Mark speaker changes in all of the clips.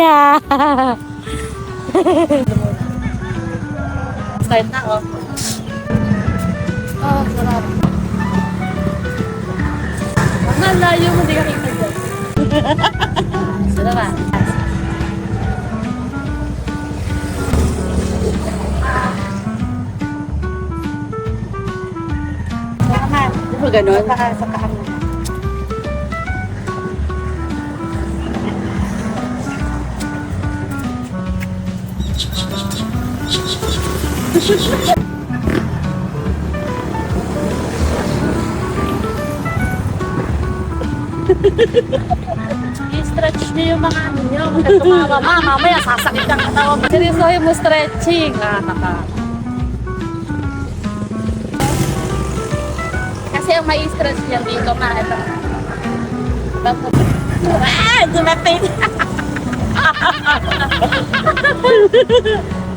Speaker 1: Yeah! Start na, oh. Oh, sarap. Ang layo mo, di ka kita dyan. Sarap ah. Di ba ganun? Sa kaan mo. I-stretch niyo yung mga ano niyo. Kasi tumawa mamaya sasakit ang katawan mo. Seryosohin mo stretching. Kasi yung may stretch niya dito, ito. Dumapit!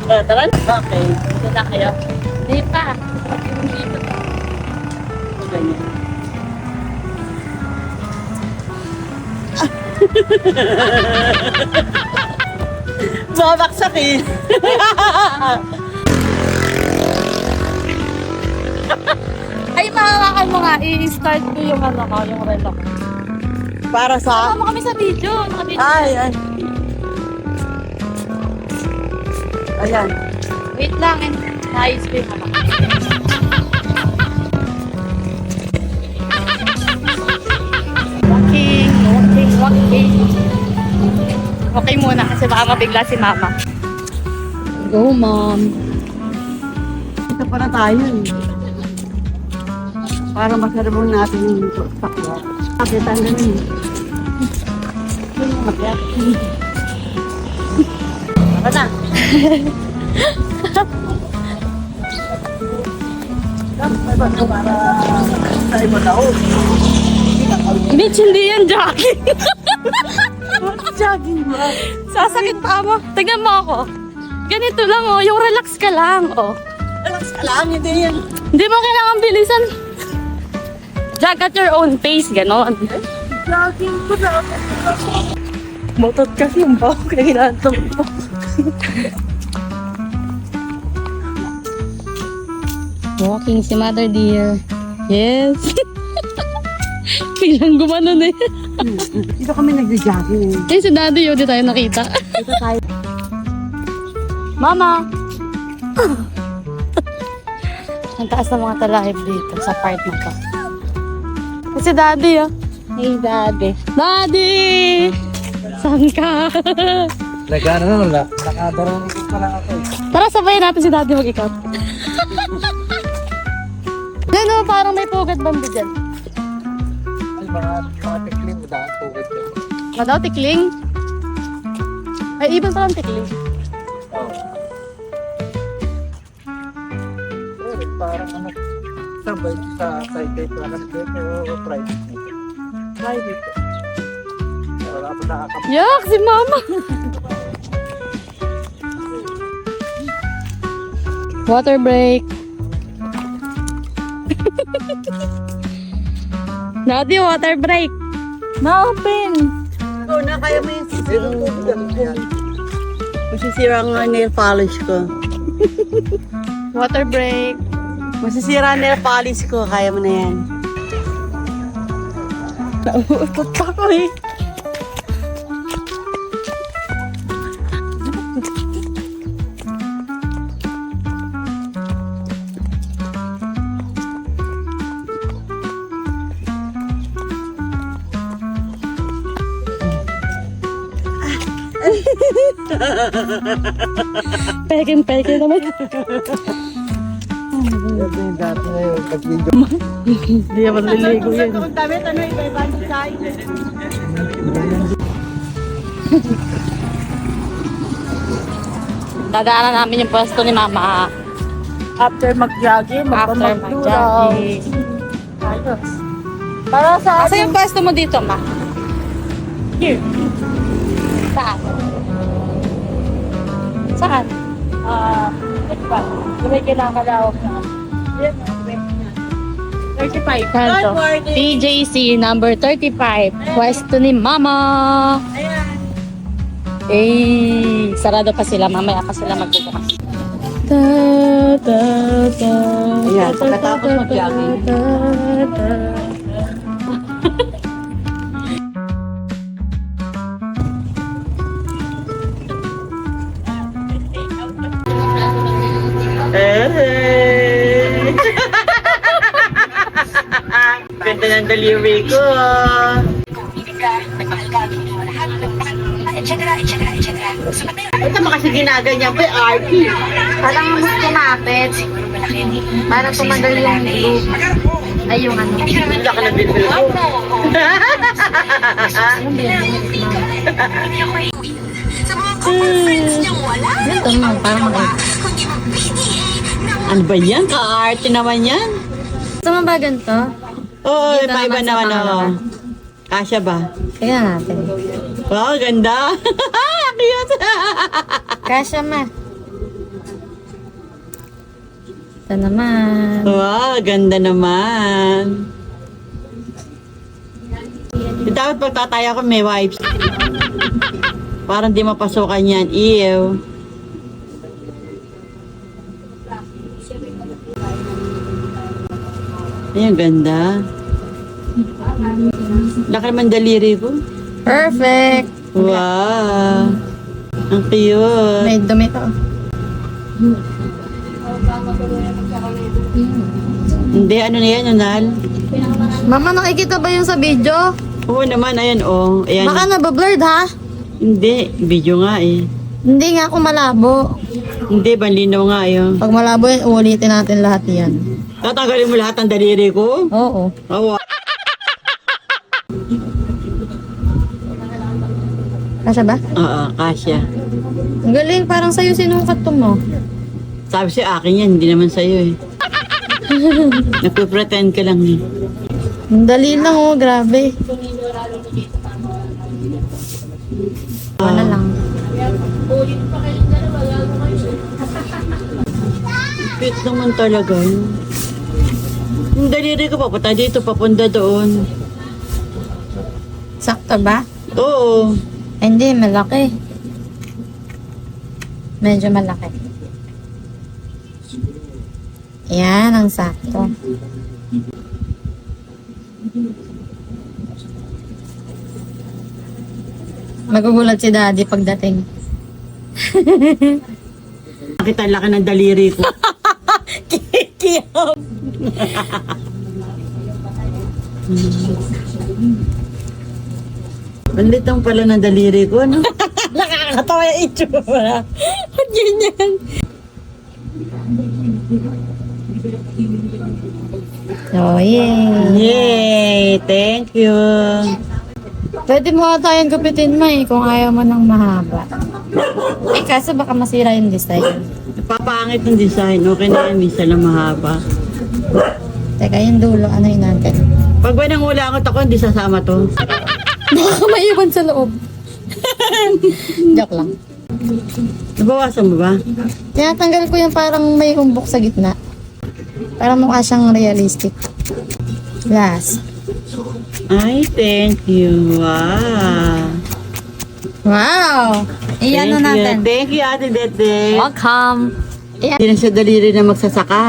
Speaker 1: Tara na. Okay. Dito na kayo. Hindi pa. Dito. Ganyan. Babaksak eh. Ay, mahawakan mo nga. I-start ko yung ano ko, yung reloj. Para sa? Sama mo kami sa video. Ay. Ayan. Wait lang. Nice film ako. Walking. Okay muna kasi baka mabigla si mama. Go, mom.
Speaker 2: Ito pa na tayo eh. Para masarabong natin yung sakwa. Nakita na rin eh.
Speaker 1: Tara na. Bitch, hindi yan jogging.
Speaker 2: Jogging ba?
Speaker 1: Sasakit pa mo. Tignan mo ako. Ganito lang oh, yung relax ka lang oh.
Speaker 2: Relax ka lang, hindi yan.
Speaker 1: Hindi mo kailangan bilisan. Jog at your own pace, ganon.
Speaker 2: Jogging ko na. Motot kasi yung baho kaya hinatong ko.
Speaker 1: Walking si Mother Dear. Yes. Biglang gumanon eh.
Speaker 2: Dito kami nag-jogging eh.
Speaker 1: Eh, si Daddy yun, di tayo nakita.
Speaker 2: Dito tayo.
Speaker 1: Mama! Ang taas ng mga talahib dito sa part na to. Eh, si Daddy oh. Hey, Daddy. Daddy! Saan ka?
Speaker 3: Nagano na wala. Nakadarang pa lang ako.
Speaker 1: Tara, sabayin natin si Daddy mag-ikot. Yan o, parang may pugad bandi dyan.
Speaker 3: Ay, mga tikling mo daan tugad yun.
Speaker 1: Nga daw, tikling? Ay, ibang parang tikling.
Speaker 3: Oo. Eh, parang ano, sabay sa side pa lang dito o private nito. Private. Wala pa nakakapit.
Speaker 1: Yak, si Mama! Water break. Daddy, water break. Na-open.
Speaker 2: Oo na, kaya mo yung
Speaker 3: Yan.
Speaker 2: masisira ang nail polish ko.
Speaker 1: Water break.
Speaker 2: Masisira ang nail polish ko, kaya mo na yan.
Speaker 1: Nauutot ako eh. Peke naman.
Speaker 3: Yan yung dati na yun. Pag-video.
Speaker 1: Hindi naman liligo yan.
Speaker 2: Ang damit, ano, iba-ibang design.
Speaker 1: Dadaanan namin yung pwesto ni Mama.
Speaker 2: After mag-jogging,
Speaker 1: After mag-jogging.
Speaker 2: Ayos. Para sa
Speaker 1: Asa yung pwesto mo dito, Ma?
Speaker 2: Here.
Speaker 1: Saan? Saan?
Speaker 2: Ito ba? May kinakalawak na. Yan, 35.
Speaker 1: Kanto.
Speaker 2: Good morning.
Speaker 1: TJC number 35. Pwesto ni Mama.
Speaker 2: Ayan.
Speaker 1: Eh, sarado pa sila. Mamaya pa sila magbubukas.
Speaker 2: Ayan, pagkatapos mag-jogging. Ganda ng delivery ko. Ito mo kasi ginaganyan ko yung RP.
Speaker 1: Parang mas kumapit. Parang tumagal yung loop. Ay, yung ano.
Speaker 2: Wala ka ng delivery ko.
Speaker 1: Ito mo, parang mag-art.
Speaker 2: Ano ba yan? Ka-arte naman yan.
Speaker 1: Gusto mo ba ganito?
Speaker 2: Oo,
Speaker 1: Dito
Speaker 2: iba
Speaker 1: naman sa
Speaker 2: naman
Speaker 1: pangalawa.
Speaker 2: ako. Kasya ba?
Speaker 1: Kaya natin.
Speaker 2: Wow, ganda. Cute.
Speaker 1: Kasha ma. Ito naman.
Speaker 2: Wow, ganda naman. Dapat pagtataya ko may wipes. Parang di mapasukan yan. Ew. Ayan, ganda. Laki naman daliri ko.
Speaker 1: Perfect.
Speaker 2: Wow. Ang cute.
Speaker 1: May dumi to.
Speaker 2: Hindi, ano na yan, Nunal?
Speaker 1: Mama, nakikita ba yung sa video?
Speaker 2: Oo naman, ayan, oh. Ayan.
Speaker 1: Baka nabablurred ha?
Speaker 2: Hindi, video nga eh.
Speaker 1: Hindi nga ako malabo.
Speaker 2: Hindi, banlinaw nga yun.
Speaker 1: Pag malabo yan, uulitin natin lahat yan.
Speaker 2: Tatanggalin mo lahat ng daliri ko?
Speaker 1: Oo.
Speaker 2: Oo.
Speaker 1: Kasha ba?
Speaker 2: Oo, kasya.
Speaker 1: Ang galing, parang sa'yo sinukat to mo.
Speaker 2: Sabi siya, akin yan, hindi naman sa'yo eh. Nagpipretend ka lang eh.
Speaker 1: Ang dali lang oh, grabe. Ano lang.
Speaker 2: Cute naman talaga yun. Yung daliri ko papunta dito, papunta doon.
Speaker 1: Sakto ba?
Speaker 2: Oo.
Speaker 1: Ay, hindi, malaki. Medyo malaki. Yan, ang sakto. Magugulat si Daddy pagdating.
Speaker 2: Bakit ang laki ng daliri ko?
Speaker 1: Kikiyam!
Speaker 2: Ang litang pala ng daliri ko, ano?
Speaker 1: Nakakatawa yung itsura. Ba't ganyan? Oh, yay!
Speaker 2: Yay! Thank you!
Speaker 1: Pwede mo ata yung gupitin mo kung ayaw mo ng mahaba. Eh, kaso baka masira yung design.
Speaker 2: Papangit ng design. Okay na yan, minsan lang mahaba.
Speaker 1: Teka, yung dulo, ano yun natin?
Speaker 2: Pag ba nangulangot ako, hindi sasama to.
Speaker 1: Baka maiwan sa loob. Joke lang.
Speaker 2: Nabawasan mo ba?
Speaker 1: Tinatanggal ko yung parang may umbok sa gitna. Para mukha siyang realistic. Last.
Speaker 2: Ay, thank you. Wow.
Speaker 1: Wow! Iyan na natin.
Speaker 2: Thank you, Ate Dete.
Speaker 1: Welcome! Iyan.
Speaker 2: Hindi na siya daliri na magsasaka.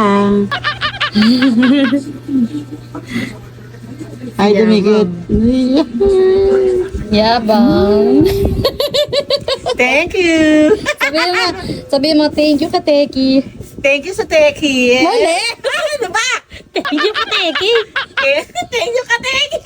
Speaker 2: Ay, dumigod.
Speaker 1: Yabang!
Speaker 2: Thank you.
Speaker 1: Sabihin mo, thank you ka, Teki.
Speaker 2: Thank you sa Teki.
Speaker 1: Mali!
Speaker 2: Ano ba?
Speaker 1: Thank you ka, Teki.
Speaker 2: Thank you ka, Teki.